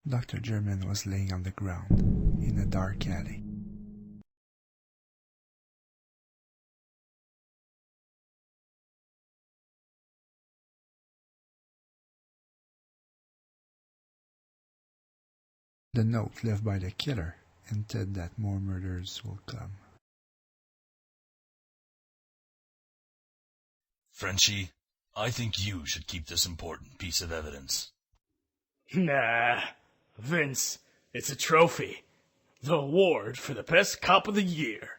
Dr. German was laying on the ground in a dark alley. The note left by the killer hinted that more murders will come. Frenchie, I think you should keep this important piece of evidence. Nah, Vince, it's a trophy. The award for the best cop of the year.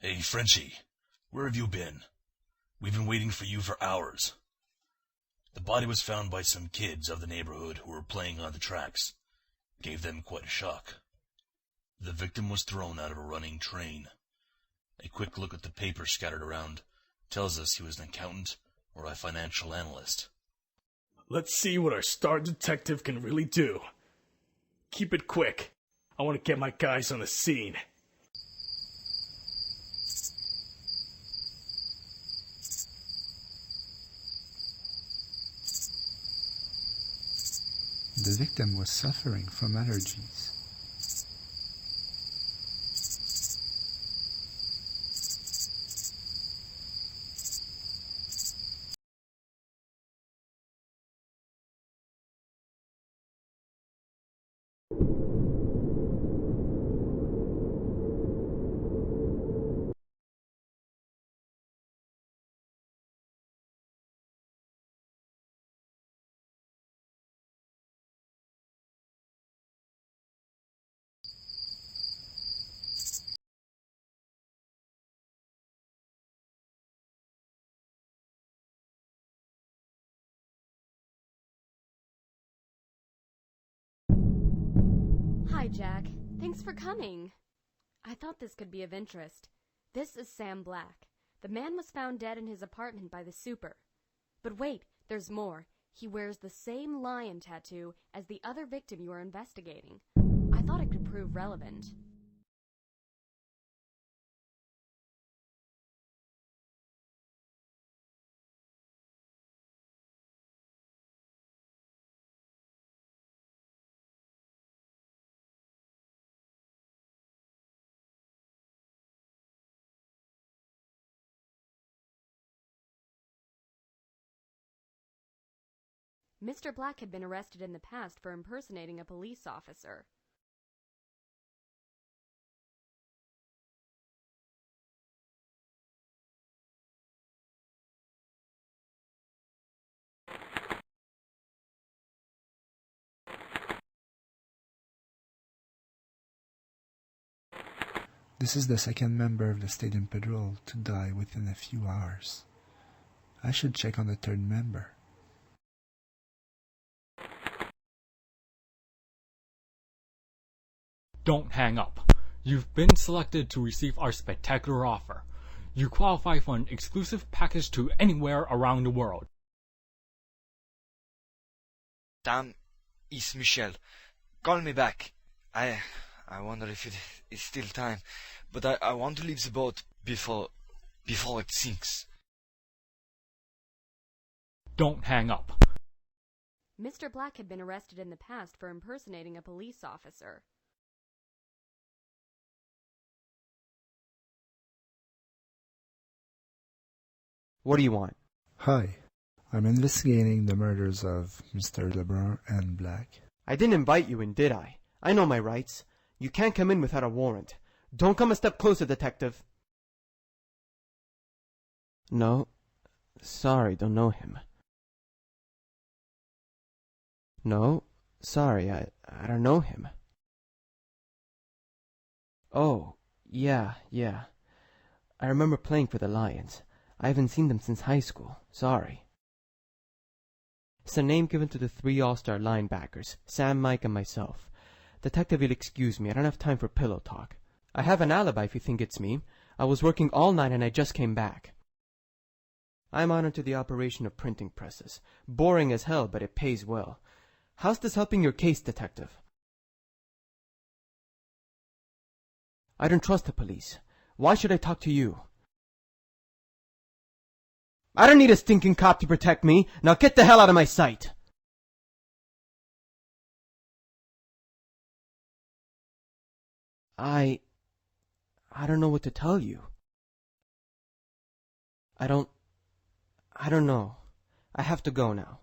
Hey, Frenchie, where have you been? We've been waiting for you for hours. The body was found by some kids of the neighborhood who were playing on the tracks. Gave them quite a shock. The victim was thrown out of a running train. A quick look at the papers scattered around tells us he was an accountant or a financial analyst. Let's see what our star detective can really do. Keep it quick. I want to get my guys on the scene. The victim was suffering from allergies. Hi, Jack. Thanks for coming. I thought this could be of interest. This is Sam Black. The man was found dead in his apartment by the super. But wait, there's more. He wears the same lion tattoo as the other victim you are investigating. I thought it could prove relevant. Mr. Black had been arrested in the past for impersonating a police officer. This is the second member of the Stadium Patrol to die within a few hours. I should check on the third member. Don't hang up. You've been selected to receive our spectacular offer. You qualify for an exclusive package to anywhere around the world. Damn, it's Michel. Call me back. I wonder if it is still time, but I want to leave the boat before it sinks. Don't hang up. Mr. Black had been arrested in the past for impersonating a police officer. What do you want? Hi, I'm investigating the murders of Mr. Lebrun and Black. I didn't invite you in, did I? I know my rights. You can't come in without a warrant. Don't come a step closer, detective. No. Sorry, don't know him. No. Sorry, I don't know him. Oh, yeah. I remember playing for the Lions. I haven't seen them since high school. Sorry. It's a name given to the 3 all-star linebackers, Sam, Mike, and myself. Detective, you'll excuse me. I don't have time for pillow talk. I have an alibi if you think it's me. I was working all night and I just came back. I'm honored to the operation of printing presses. Boring as hell, but it pays well. How's this helping your case, Detective? I don't trust the police. Why should I talk to you? I don't need a stinking cop to protect me. Now get the hell out of my sight. I don't know what to tell you. I don't know. I have to go now.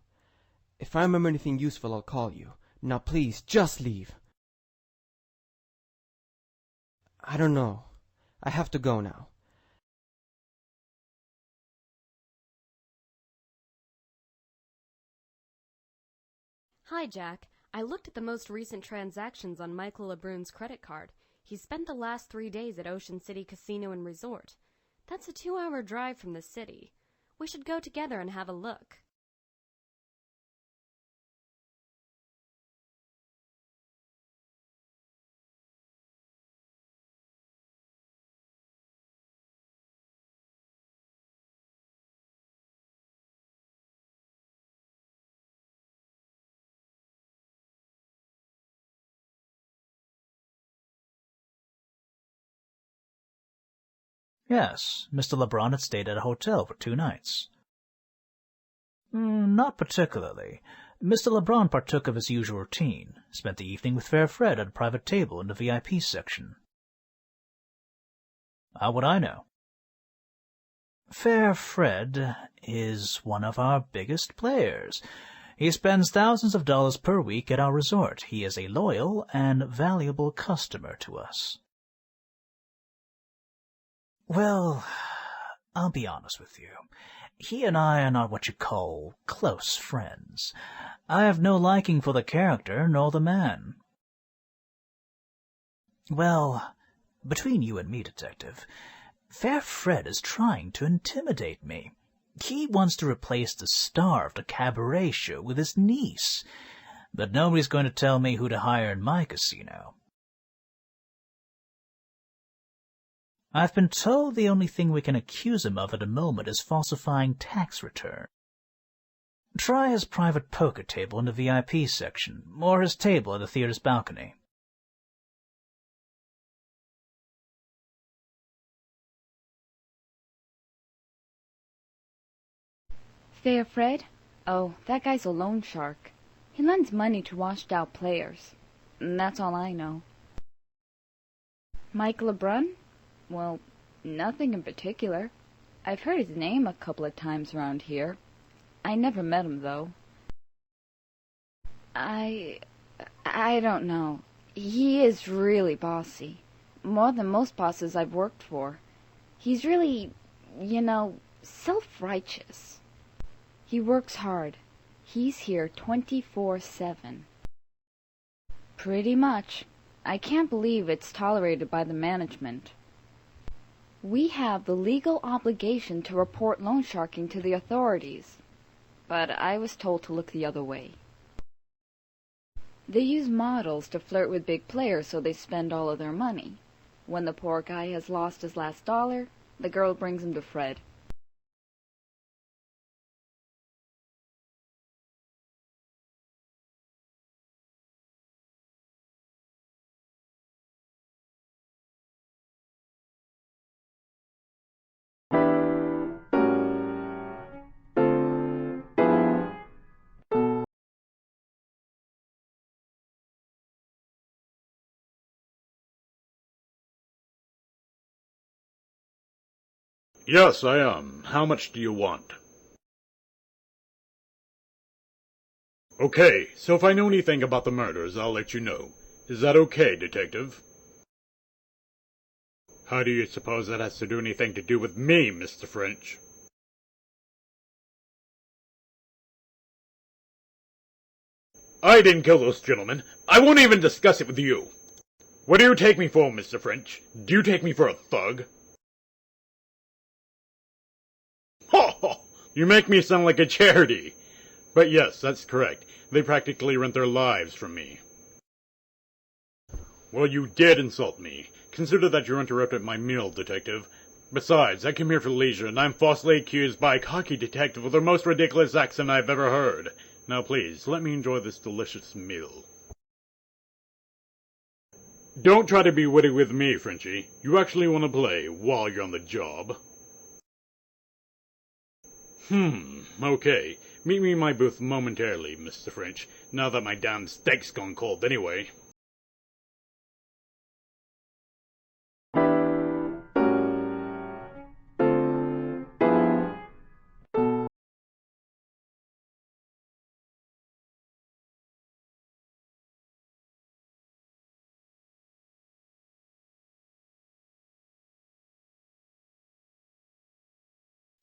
If I remember anything useful, I'll call you. Now please, just leave. I don't know. I have to go now. Hi, Jack. I looked at the most recent transactions on Michael LeBrun's credit card. He spent the last 3 days at Ocean City Casino and Resort. That's a 2-hour drive from the city. We should go together and have a look. Yes, Mr. LeBrun had stayed at a hotel for 2 nights. Not particularly. Mr. LeBrun partook of his usual routine, spent the evening with Fair Fred at a private table in the VIP section. How would I know? Fair Fred is one of our biggest players. He spends thousands of dollars per week at our resort. He is a loyal and valuable customer to us. Well, I'll be honest with you. He and I are not what you call close friends. I have no liking for the character nor the man. Well, between you and me, Detective, Fair Fred is trying to intimidate me. He wants to replace the star of the cabaret show with his niece. But nobody's going to tell me who to hire in my casino. I've been told the only thing we can accuse him of at the moment is falsifying tax return. Try his private poker table in the VIP section, or his table at the theater's balcony. Fair Fred? Oh, that guy's a loan shark. He lends money to washed-out players. That's all I know. Mike LeBrun? Well, nothing in particular. I've heard his name a couple of times around here. I never met him, though. I don't know. He is really bossy. More than most bosses I've worked for. He's really, self-righteous. He works hard. He's here 24/7. Pretty much. I can't believe it's tolerated by the management. We have the legal obligation to report loan sharking to the authorities, but I was told to look the other way. They use models to flirt with big players so they spend all of their money. When the poor guy has lost his last dollar, the girl brings him to Fred. Yes, I am. How much do you want? Okay, so if I know anything about the murders, I'll let you know. Is that okay, Detective? How do you suppose that has to do anything to do with me, Mr. French? I didn't kill those gentlemen. I won't even discuss it with you. What do you take me for, Mr. French? Do you take me for a thug? You make me sound like a charity. But yes, that's correct. They practically rent their lives from me. Well, you did insult me. Consider that you interrupted my meal, Detective. Besides, I came here for leisure, and I'm falsely accused by a cocky detective with the most ridiculous accent I've ever heard. Now please, let me enjoy this delicious meal. Don't try to be witty with me, Frenchie. You actually want to play while you're on the job. Okay. Meet me in my booth momentarily, Mr. French, now that my damn steak's gone cold anyway.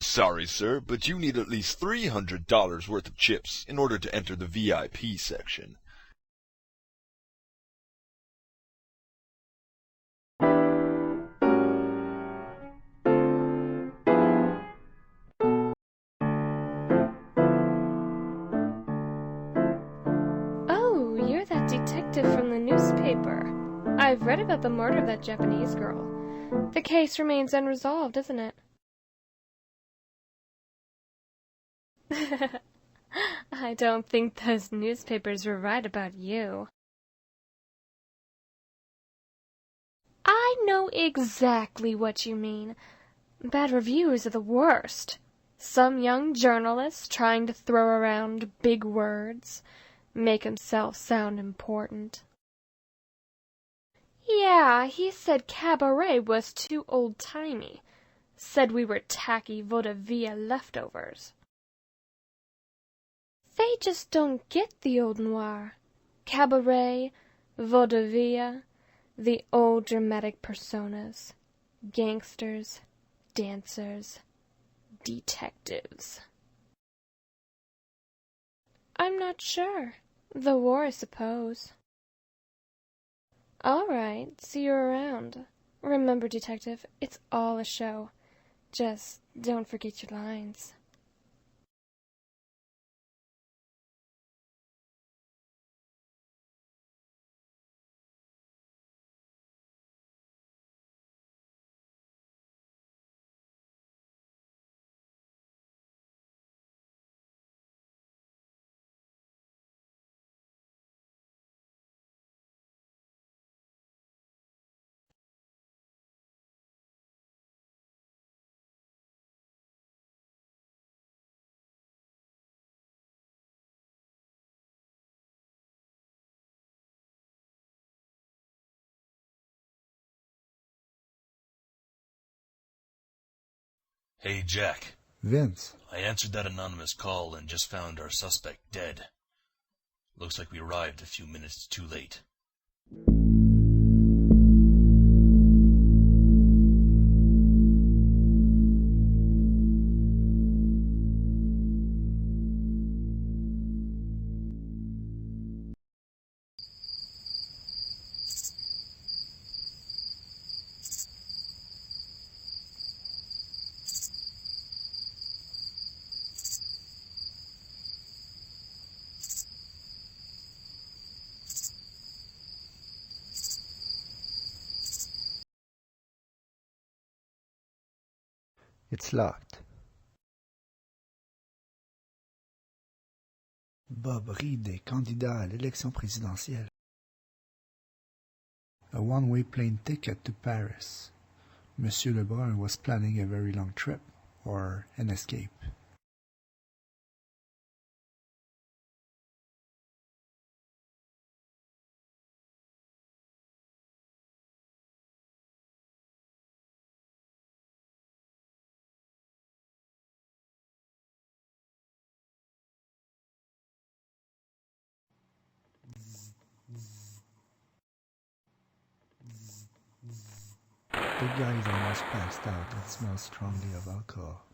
Sorry, sir, but you need at least $300 worth of chips in order to enter the VIP section. Oh, you're that detective from the newspaper. I've read about the murder of that Japanese girl. The case remains unresolved, isn't it? I don't think those newspapers were right about you. I know exactly what you mean. Bad reviews are the worst. Some young journalist trying to throw around big words, make himself sound important. Yeah, he said cabaret was too old-timey. Said we were tacky vaudeville leftovers. They just don't get the old noir. Cabaret, vaudeville, the old dramatic personas. Gangsters, dancers, detectives. I'm not sure. The war, I suppose. All right, see you around. Remember, detective, it's all a show. Just don't forget your lines. Hey, Jack. Vince. I answered that anonymous call and just found our suspect dead. Looks like we arrived a few minutes too late. It's locked. Bob Reed est candidat à l'élection présidentielle. A one-way plane ticket to Paris. Monsieur Lebrun was planning a very long trip, or an escape. The guy is almost passed out and smells strongly of alcohol.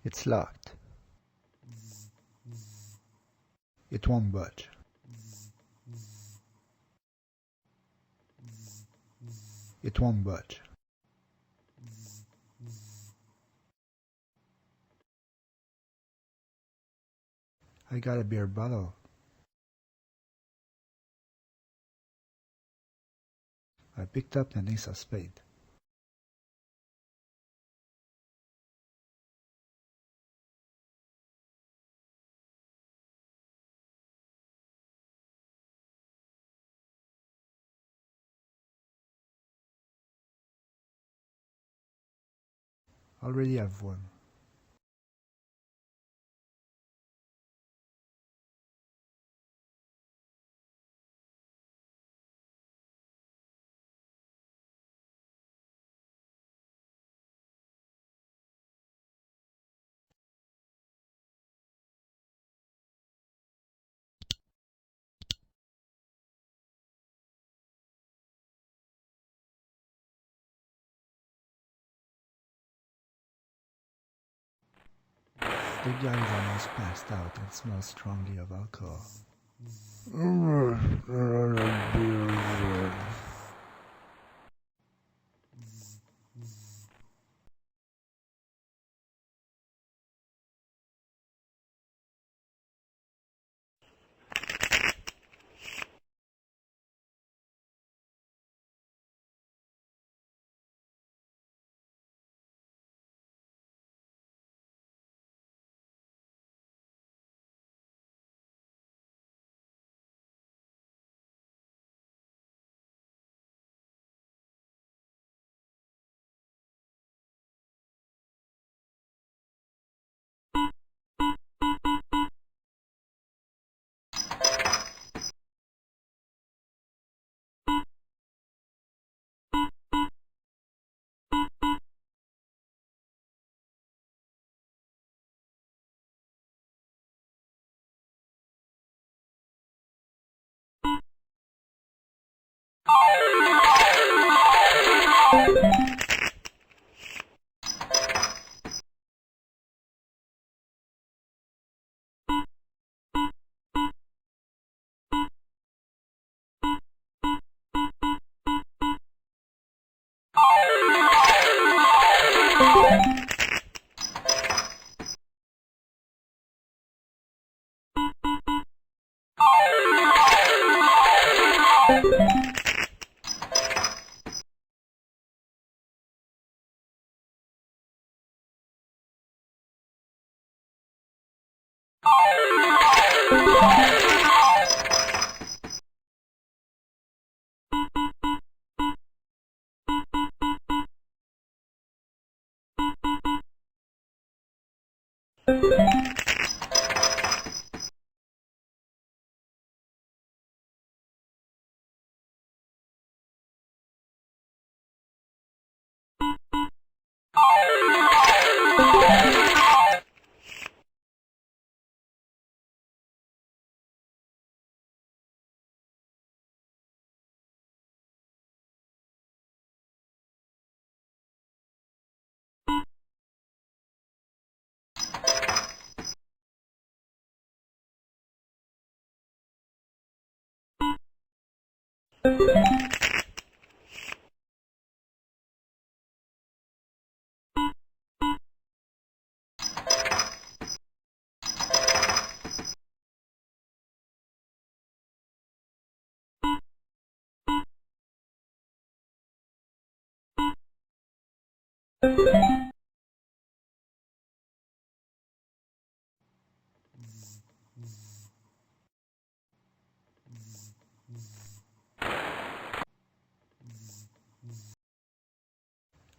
It's locked. It won't budge. It won't budge. I got a beer bottle. I picked up an ace of spade. Already have one. The guy is almost passed out and smells strongly of alcohol.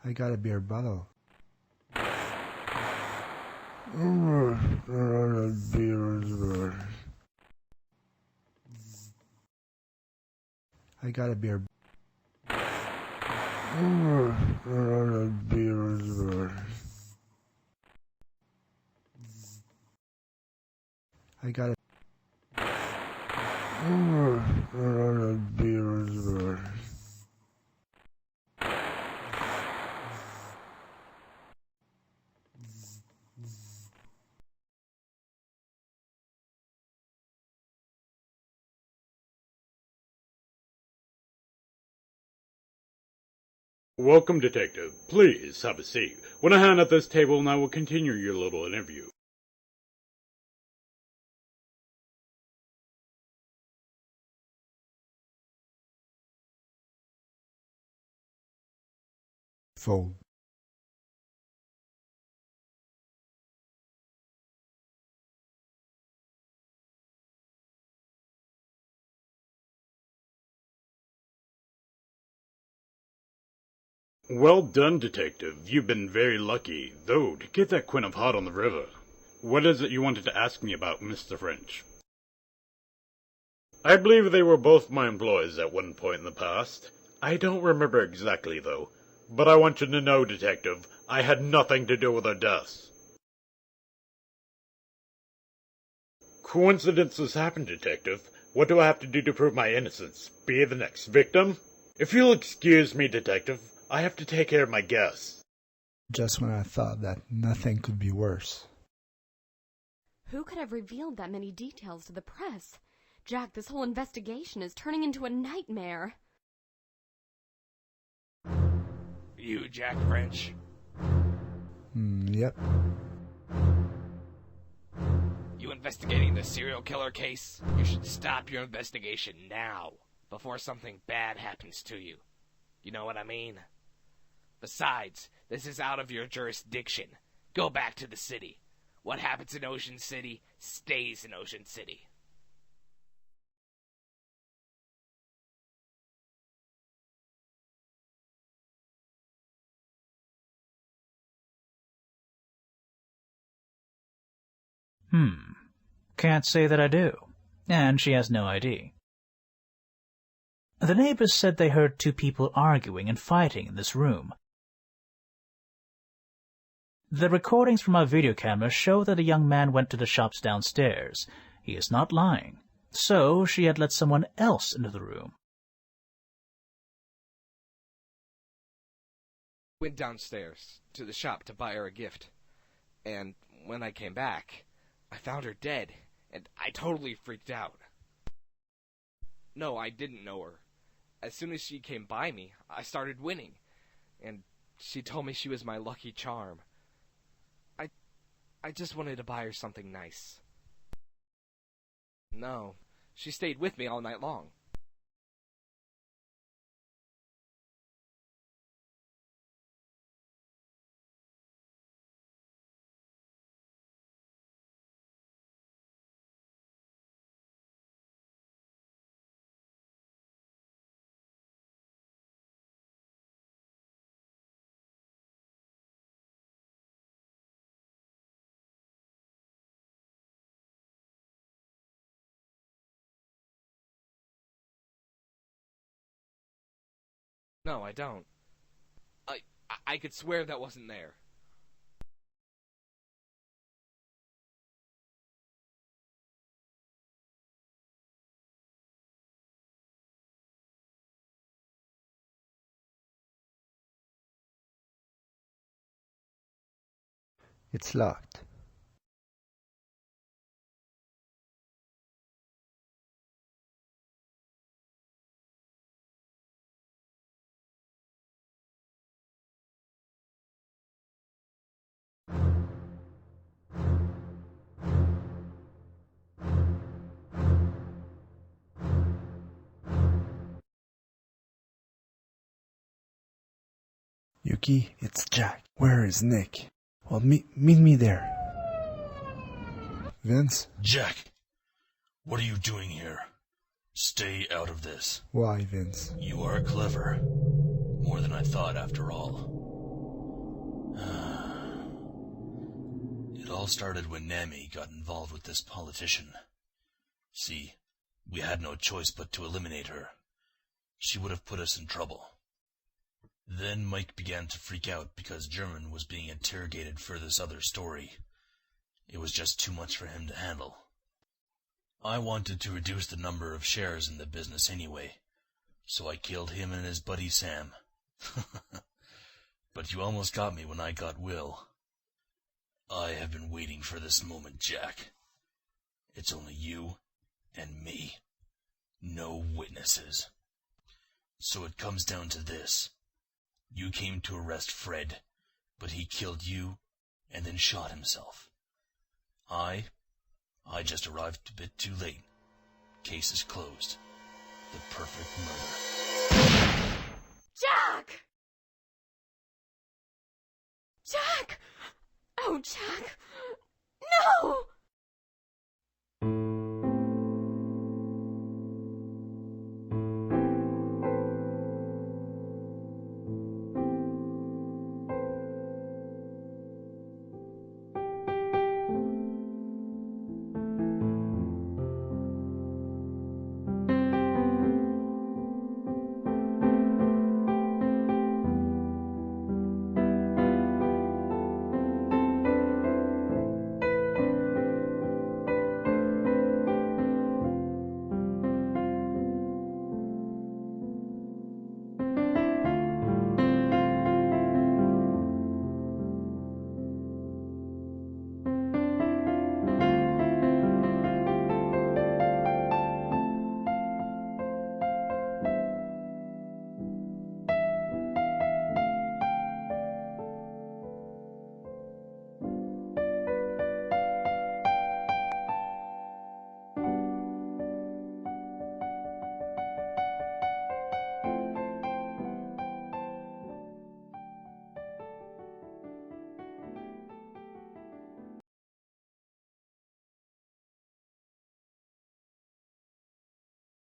I got a beer bottle. I got a beer. I got a. Welcome, Detective. Please have a seat. When I hand at this table, and I will continue your little interview. Fold. Well done, Detective. You've been very lucky, though, to get that quint of hot on the river. What is it you wanted to ask me about, Mr. French? I believe they were both my employees at one point in the past. I don't remember exactly, though. But I want you to know, Detective, I had nothing to do with their deaths. Coincidences happen, Detective. What do I have to do to prove my innocence? Be the next victim? If you'll excuse me, Detective, I have to take care of my guests. Just when I thought that nothing could be worse. Who could have revealed that many details to the press? Jack, this whole investigation is turning into a nightmare. You, Jack French? Yep. You investigating the serial killer case? You should stop your investigation now, before something bad happens to you. You know what I mean? Besides, this is out of your jurisdiction. Go back to the city. What happens in Ocean City stays in Ocean City. Can't say that I do. And she has no ID. The neighbors said they heard two people arguing and fighting in this room. The recordings from our video camera show that a young man went to the shops downstairs. He is not lying. So she had let someone else into the room. Went downstairs to the shop to buy her a gift. And when I came back, I found her dead, and I totally freaked out. No, I didn't know her. As soon as she came by me, I started winning, and she told me she was my lucky charm. I just wanted to buy her something nice. No, she stayed with me all night long. No, I don't. I could swear that wasn't there. It's locked. Yuki, it's Jack. Where is Nick? Well, meet me there. Vince? Jack, what are you doing here? Stay out of this. Why, Vince? You are clever. More than I thought, after all. It all started when Nami got involved with this politician. See, we had no choice but to eliminate her. She would have put us in trouble. Then Mike began to freak out because German was being interrogated for this other story. It was just too much for him to handle. I wanted to reduce the number of shares in the business anyway, so I killed him and his buddy Sam. But you almost got me when I got Will. I have been waiting for this moment, Jack. It's only you and me. No witnesses. So it comes down to this. You came to arrest Fred, but he killed you and then shot himself. I just arrived a bit too late. Case is closed. The perfect murder. Jack! Jack! Oh, Jack! No!